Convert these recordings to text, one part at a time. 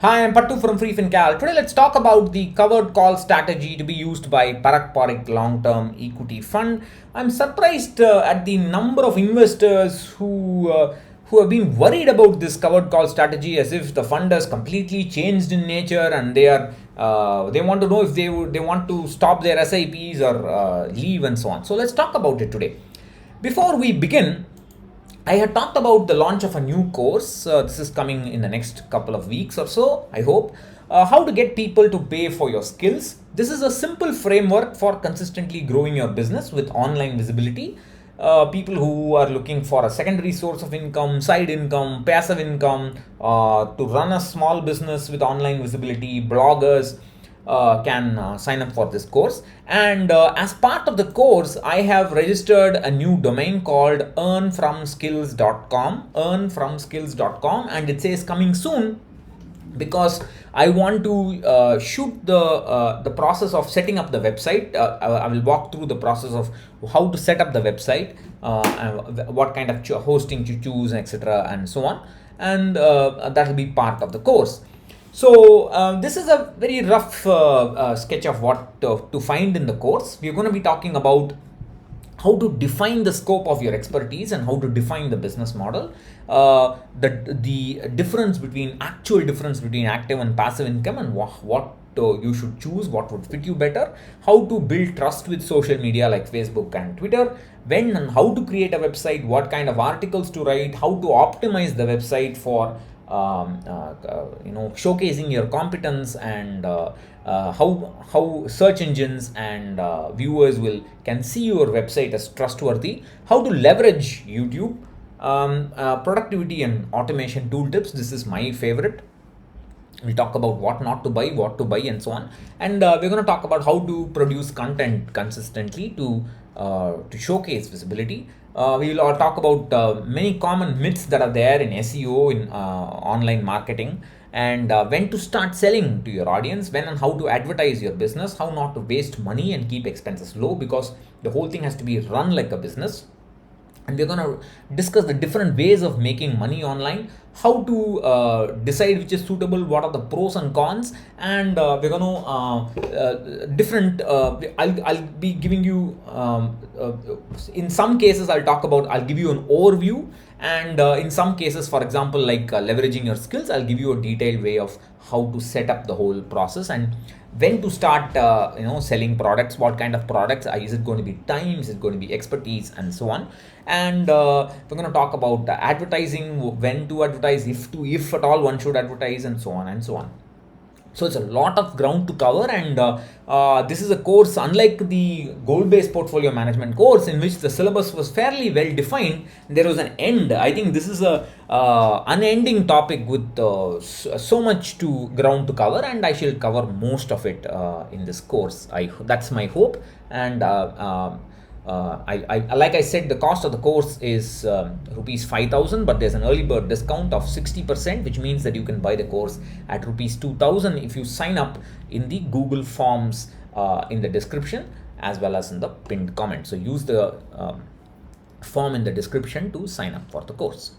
Hi, I'm Pattu from freefincal. Today, let's talk about the covered call strategy to be used by Parikh long-term equity fund. I'm surprised at the number of investors who have been worried about this covered call strategy, as if the fund has completely changed in nature, and they want to know if they want to stop their SIPs or leave and so on. So let's talk about it today. Before we begin, I had talked about the launch of a new course. This is coming in the next couple of weeks or so, I hope. How to get people to pay for your skills. This is a simple framework for consistently growing your business with online visibility. People who are looking for a secondary source of income, side income, passive income, to run a small business with online visibility, bloggers, can sign up for this course. And as part of the course, I have registered a new domain called earnfromskills.com, and it says coming soon, because I want to shoot the process of setting up the website. I will walk through the process of how to set up the website, what kind of hosting to choose, etc., and so on. And that will be part of the course. So this is a very rough sketch of what to find in the course. We're going to be talking about how to define the scope of your expertise and how to define the business model, the difference between active and passive income, and what you should choose, what would fit you better, how to build trust with social media like Facebook and Twitter, when and how to create a website, what kind of articles to write, how to optimize the website for showcasing your competence, and how search engines and viewers can see your website as trustworthy, how to leverage YouTube, productivity and automation tool tips. This is my favorite. We'll talk about what not to buy, what to buy, and so on. And we're going to talk about how to produce content consistently to showcase visibility. We will talk about many common myths that are there in SEO, in online marketing, and when to start selling to your audience, when and how to advertise your business, how not to waste money and keep expenses low, because the whole thing has to be run like a business. And we're going to discuss the different ways of making money online, how to decide which is suitable, what are the pros and cons, and we're going to I'll be giving you in some cases I'll give you an overview, and in some cases, for example, like leveraging your skills, I'll give you a detailed way of how to set up the whole process, and when to start selling products, what kind of products, is it going to be time, is it going to be expertise, and so on. And we're going to talk about advertising, when to advertise, if at all one should advertise, and so on and so on. So it's a lot of ground to cover, and this is a course unlike the goal-based portfolio management course, in which the syllabus was fairly well defined. There was an end. I think this is a unending topic with so much to ground to cover, and I shall cover most of it in this course. That's my hope. And like I said, the cost of the course is rupees 5,000, but there's an early bird discount of 60%, which means that you can buy the course at rupees 2,000 if you sign up in the Google Forms in the description, as well as in the pinned comment. So use the form in the description to sign up for the course.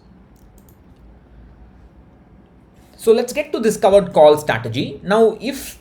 So let's get to this covered call strategy. Now, if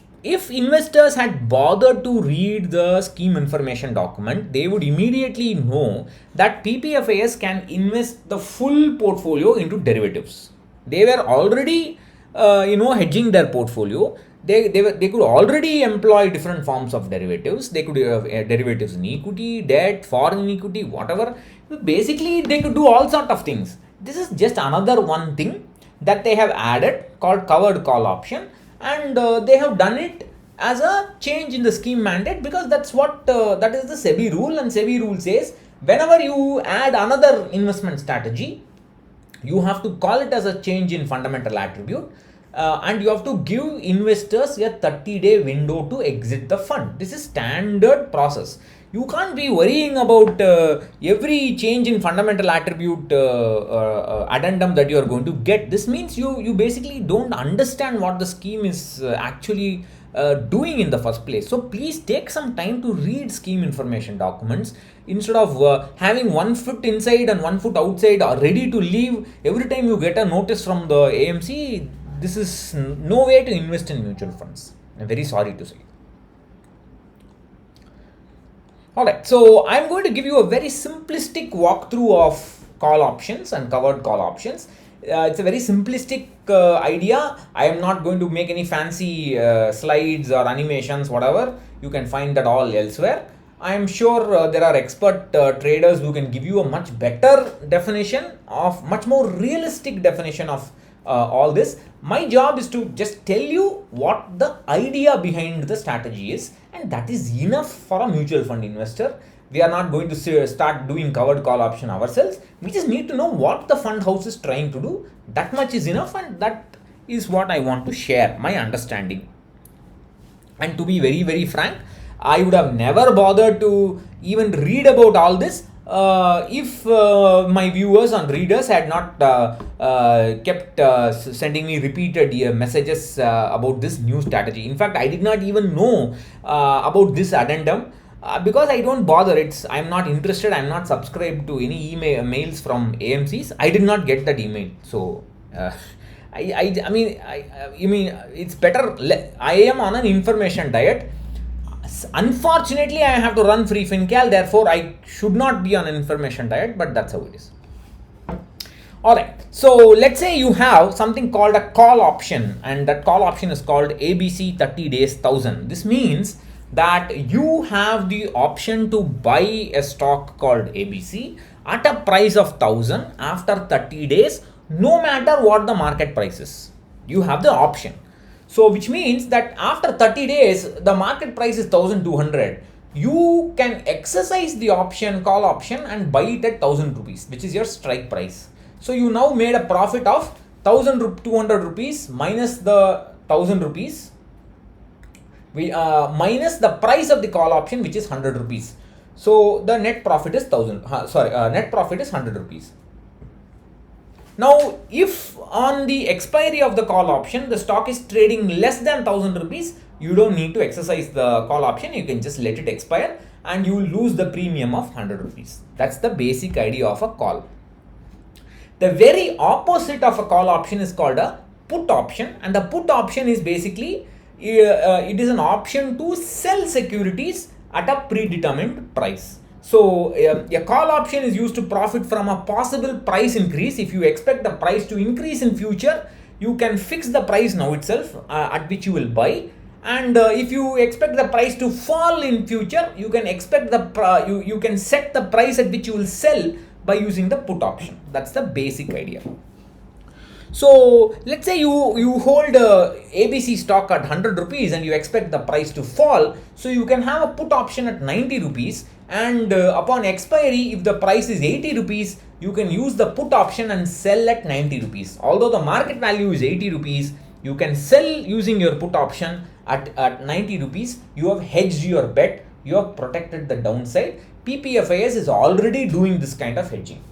investors had bothered to read the scheme information document, they would immediately know that PPFAS can invest the full portfolio into derivatives. They were already, hedging their portfolio. They could already employ different forms of derivatives. They could have derivatives in equity, debt, foreign equity, whatever. Basically, they could do all sorts of things. This is just another one thing that they have added called covered call option. And they have done it as a change in the scheme mandate, because that's what that is the SEBI rule, and SEBI rule says whenever you add another investment strategy, you have to call it as a change in fundamental attribute, and you have to give investors a 30-day window to exit the fund. This is standard process. You can't be worrying about every change in fundamental attribute addendum that you are going to get. This means you basically don't understand what the scheme is actually doing in the first place. So please take some time to read scheme information documents, instead of having one foot inside and one foot outside or ready to leave every time you get a notice from the AMC. this is no way to invest in mutual funds. I'm very sorry to say. Alright, so I'm going to give you a very simplistic walkthrough of call options and covered call options. It's a very simplistic idea. I am not going to make any fancy slides or animations, whatever. You can find that all elsewhere. I am sure there are expert traders who can give you a much better definition of, much more realistic definition of all this. My job is to just tell you what the idea behind the strategy is, and that is enough for a mutual fund investor. We are not going to start doing covered call option ourselves. We just need to know what the fund house is trying to do. That much is enough, and that is what I want to share, my understanding. And to be very, very frank, I would have never bothered to even read about all this if my viewers and readers had not kept sending me repeated messages about this new strategy. In fact, I did not even know about this addendum because I don't bother. I'm not interested. I'm not subscribed to any mails from AMCs. I did not get that email. So I mean it's better. I am on an information diet. Unfortunately, I have to run freefincal, therefore I should not be on an information diet, but that's how it is. Alright, so let's say you have something called a call option, and that call option is called ABC 30 days 1000. This means that you have the option to buy a stock called ABC at a price of 1000 after 30 days, no matter what the market price is. You have the option. So which means that after 30 days, the market price is 1200. You can exercise the option, call option, and buy it at 1000 rupees, which is your strike price. So you now made a profit of 1200 rupees minus the 1000 rupees, minus the price of the call option, which is 100 rupees. So the net profit is net profit is 100 rupees. Now, if on the expiry of the call option, the stock is trading less than 1000 rupees, you don't need to exercise the call option. You can just let it expire and you will lose the premium of 100 rupees. That's the basic idea of a call. The very opposite of a call option is called a put option, and the put option is basically, it is an option to sell securities at a predetermined price. So a call option is used to profit from a possible price increase. If you expect the price to increase in future, you can fix the price now itself at which you will buy. And if you expect the price to fall in future, you can expect you can set the price at which you will sell by using the put option. That's the basic idea. So let's say you hold ABC stock at 100 rupees and you expect the price to fall. So you can have a put option at 90 rupees, and upon expiry, if the price is 80 rupees, you can use the put option and sell at 90 rupees. Although the market value is 80 rupees, you can sell using your put option at 90 rupees. You have hedged your bet. You have protected the downside. PPFIS is already doing this kind of hedging.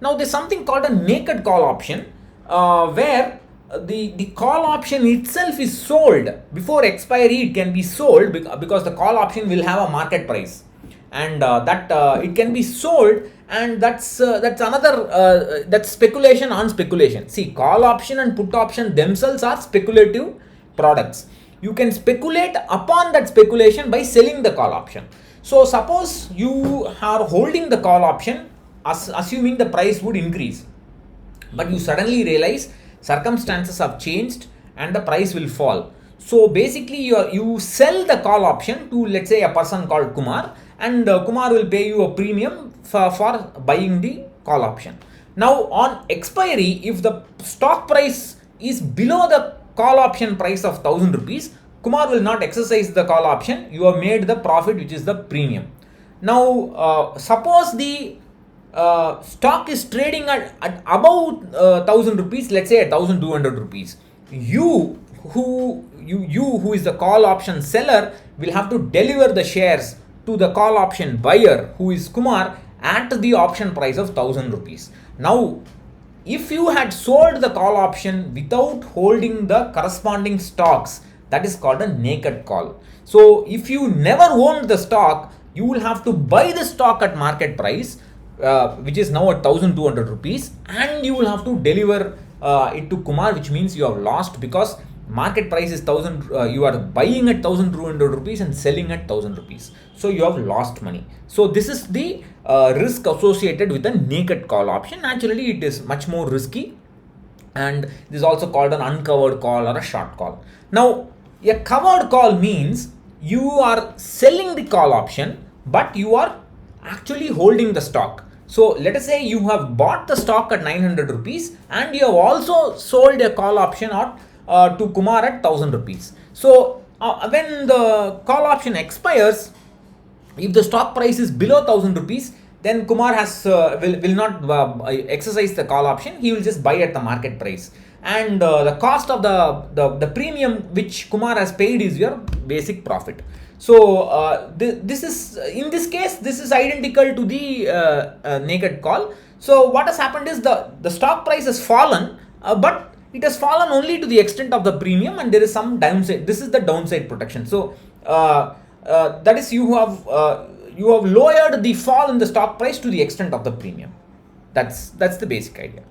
Now there's something called a naked call option where the call option itself is sold before expiry. It can be sold because the call option will have a market price, and it can be sold, and that's another that's speculation on speculation. See, call option and put option themselves are speculative products. You can speculate upon that speculation by selling the call option. So suppose you are holding the call option, assuming the price would increase, but you suddenly realize circumstances have changed and the price will fall. So basically you sell the call option to, let's say, a person called Kumar, and Kumar will pay you a premium for buying the call option. Now on expiry, if the stock price is below the call option price of 1000 rupees, Kumar will not exercise the call option. You have made the profit, which is the premium. Now suppose the stock is trading at about 1000 rupees, let's say at 1200 rupees. You who is the call option seller will have to deliver the shares to the call option buyer, who is Kumar, at the option price of 1000 rupees. Now if you had sold the call option without holding the corresponding stocks, that is called a naked call. So if you never owned the stock, you will have to buy the stock at market price, which is now at 1200 rupees, and you will have to deliver it to Kumar, which means you have lost, because market price is 1000, you are buying at 1200 rupees and selling at 1000 rupees, so you have lost money. So this is the risk associated with a naked call option. Naturally it is much more risky, and this is also called an uncovered call or a short call. Now a covered call means you are selling the call option, but you are actually holding the stock. So let us say you have bought the stock at 900 rupees and you have also sold a call option to Kumar at 1000 rupees. So when the call option expires, if the stock price is below 1000 rupees, then Kumar will not exercise the call option. He will just buy at the market price, and the cost of the premium which Kumar has paid is your basic profit. So this is, in this case, this is identical to the naked call. So what has happened is the stock price has fallen, but it has fallen only to the extent of the premium, and there is some downside. This is the downside protection. So that is, you have lowered the fall in the stock price to the extent of the premium. That's the basic idea.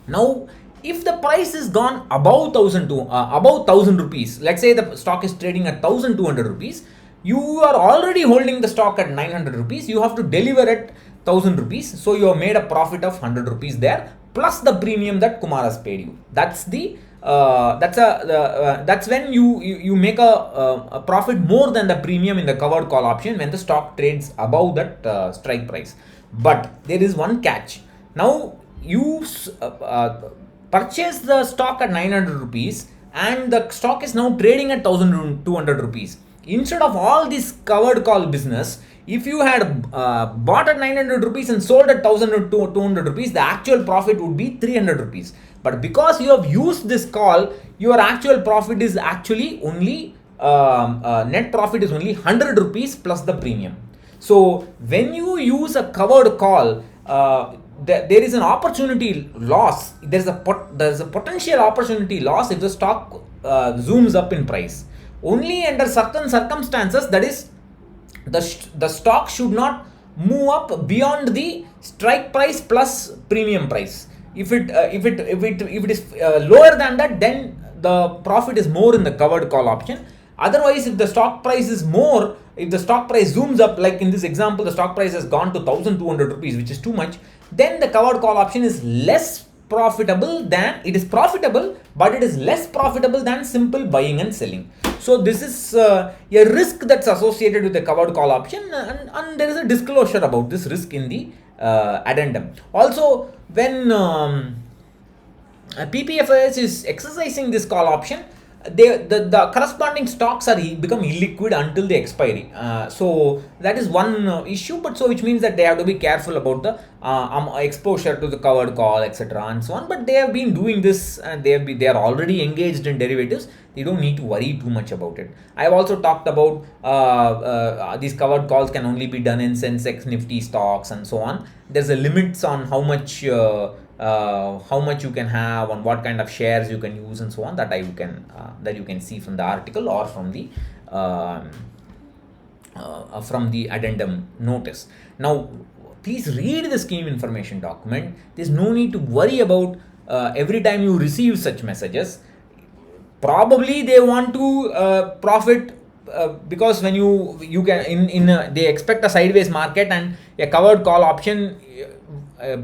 Now if the price is gone above 1000 rupees, let's say the stock is trading at 1200 rupees, you are already holding the stock at 900 rupees, you have to deliver at 1000 rupees, so you have made a profit of 100 rupees there, plus the premium that Kumar has paid you. That's when you make a profit more than the premium in the covered call option when the stock trades above that strike price. But there is one catch. Now you purchase the stock at 900 rupees and the stock is now trading at 1200 rupees. Instead of all this covered call business, if you had bought at 900 rupees and sold at 1200 rupees, the actual profit would be 300 rupees. But because you have used this call, your actual profit is actually only net profit is only 100 rupees plus the premium. So when you use a covered call, there is an opportunity loss. There is a potential opportunity loss if the stock zooms up in price. Only under certain circumstances, that is, the stock should not move up beyond the strike price plus premium price. If it is lower than that, then the profit is more in the covered call option. Otherwise, if the stock price is more, if the stock price zooms up, like in this example, the stock price has gone to 1200 rupees, which is too much, then the covered call option is less profitable than, it is profitable, but it is less profitable than simple buying and selling. So this is a risk that's associated with the covered call option, and there is a disclosure about this risk in the addendum. Also, when PPFIS is exercising this call option, the corresponding stocks are become illiquid until the expiry. So that is one issue, but so which means that they have to be careful about the exposure to the covered call, etc., and so on. But they have been doing this, and they are already engaged in derivatives. They don't need to worry too much about it. I have also talked about these covered calls can only be done in Sensex, Nifty stocks, and so on. There's a limits on how much you can have, on what kind of shares you can use, and so on, that you can see from the article or from the addendum notice. Now please read the scheme information document. There's no need to worry about every time you receive such messages. Probably they want to profit, because when you can they expect a sideways market, and a covered call option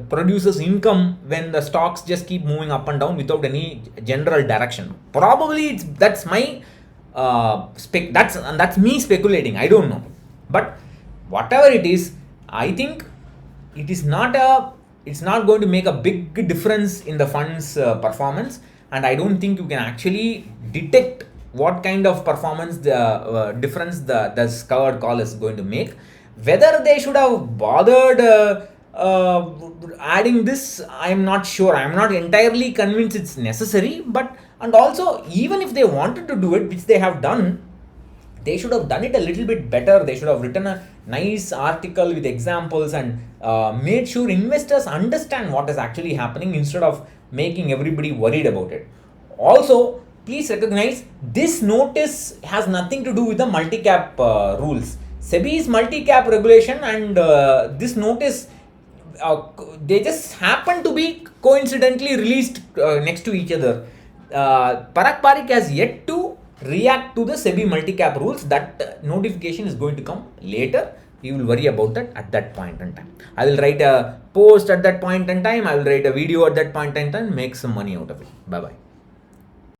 produces income when the stocks just keep moving up and down without any general direction. Probably that's my that's me speculating. I don't know, but whatever it is, I think it's not going to make a big difference in the fund's performance, and I don't think you can actually detect what kind of performance the difference the covered call is going to make. Whether they should have bothered adding this, I'm not sure. I'm not entirely convinced it's necessary. But, and also, even if they wanted to do it, which they have done, they should have done it a little bit better. They should have written a nice article with examples and made sure investors understand what is actually happening, instead of making everybody worried about it. Also, please recognize this notice has nothing to do with the multi-cap rules. SEBI's multi-cap regulation and this notice they just happen to be coincidentally released next to each other. Parikh has yet to react to the SEBI multi-cap rules. That notification is going to come later. We will worry about that at that point in time. I will write a post at that point in time. I will write a video at that point in time. Make some money out of it. Bye bye.